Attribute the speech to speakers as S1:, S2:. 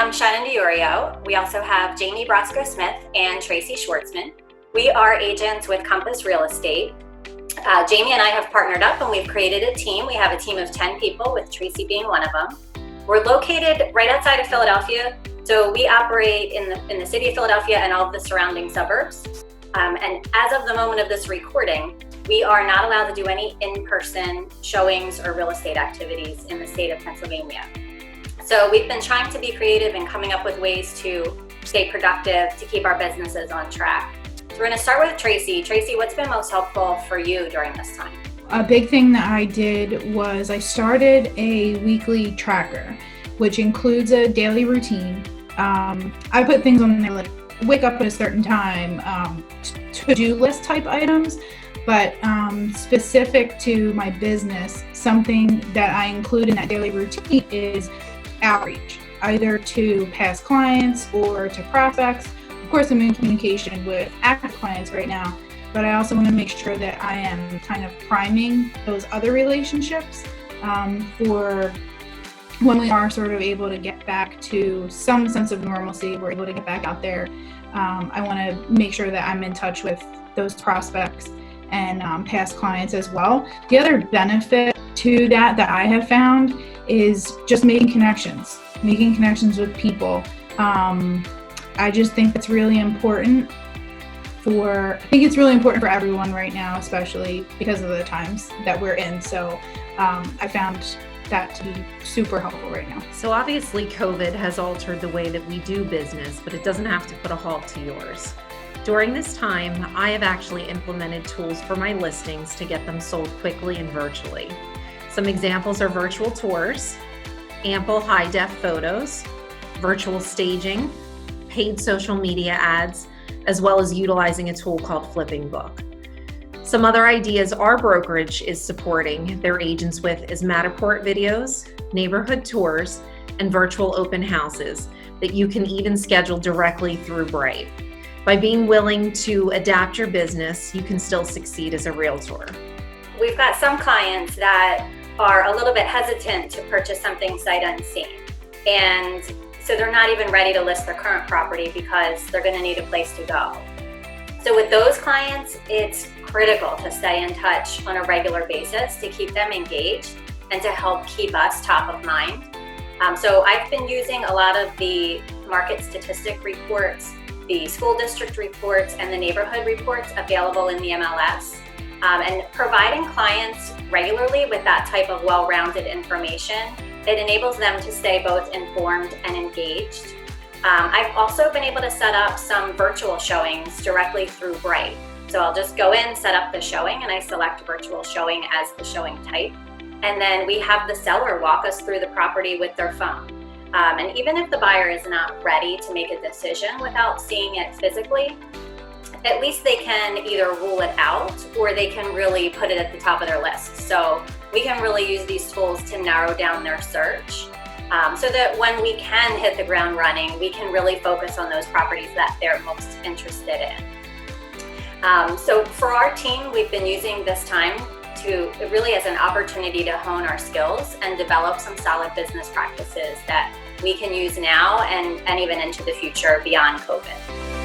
S1: I'm Shannon Diiorio. We also have Jaimee Brosko-Smith and Tracy Schwarzman. We are agents with Compass Real Estate. Jaimee and I have partnered up and we've created a team. We have a team of 10 people, with Tracy being one of them. We're located right outside of Philadelphia, so we operate in the city of Philadelphia and all of the surrounding suburbs. And as of the moment of this recording, we are not allowed to do any in-person showings or real estate activities in the state of Pennsylvania. So we've been trying to be creative and coming up with ways to stay productive, to keep our businesses on track. So we're going to start with Tracy. Tracy, what's been most helpful for you during this time?
S2: A big thing that I did was I started a weekly tracker, which includes a daily routine. I put things on there like wake up at a certain time, to-do list type items, but specific to my business, something that I include in that daily routine is outreach, either to past clients or to prospects. Of course, I'm in communication with active clients right now, but I also want to make sure that I am kind of priming those other relationships for when we are sort of able to get back to some sense of normalcy, we're able to get back out there. I want to make sure that I'm in touch with those prospects and past clients as well. The other benefit to that I have found is just making connections with people. I just think it's really important for everyone right now, especially because of the times that we're in. So I found that to be super helpful right now.
S3: So obviously COVID has altered the way that we do business, but it doesn't have to put a halt to yours. During this time, I have actually implemented tools for my listings to get them sold quickly and virtually. Some examples are virtual tours, ample high-def photos, virtual staging, paid social media ads, as well as utilizing a tool called Flipping Book. Some other ideas our brokerage is supporting their agents with is Matterport videos, neighborhood tours, and virtual open houses that you can even schedule directly through Bright. By being willing to adapt your business, you can still succeed as a realtor.
S1: We've got some clients that are a little bit hesitant to purchase something sight unseen. And so they're not even ready to list their current property because they're going to need a place to go. So with those clients, it's critical to stay in touch on a regular basis to keep them engaged and to help keep us top of mind. So I've been using a lot of the market statistic reports, the school district reports, and the neighborhood reports available in the MLS, and providing clients regularly with that type of well-rounded information. It enables them to stay both informed and engaged. I've also been able to set up some virtual showings directly through Bright. So I'll just go in, set up the showing, and I select virtual showing as the showing type. And then we have the seller walk us through the property with their phone. And even if the buyer is not ready to make a decision without seeing it physically, at least they can either rule it out or they can really put it at the top of their list. So we can really use these tools to narrow down their search so that when we can hit the ground running, we can really focus on those properties that they're most interested in. So for our team, we've been using this time really as an opportunity to hone our skills and develop some solid business practices that we can use now and even into the future beyond COVID.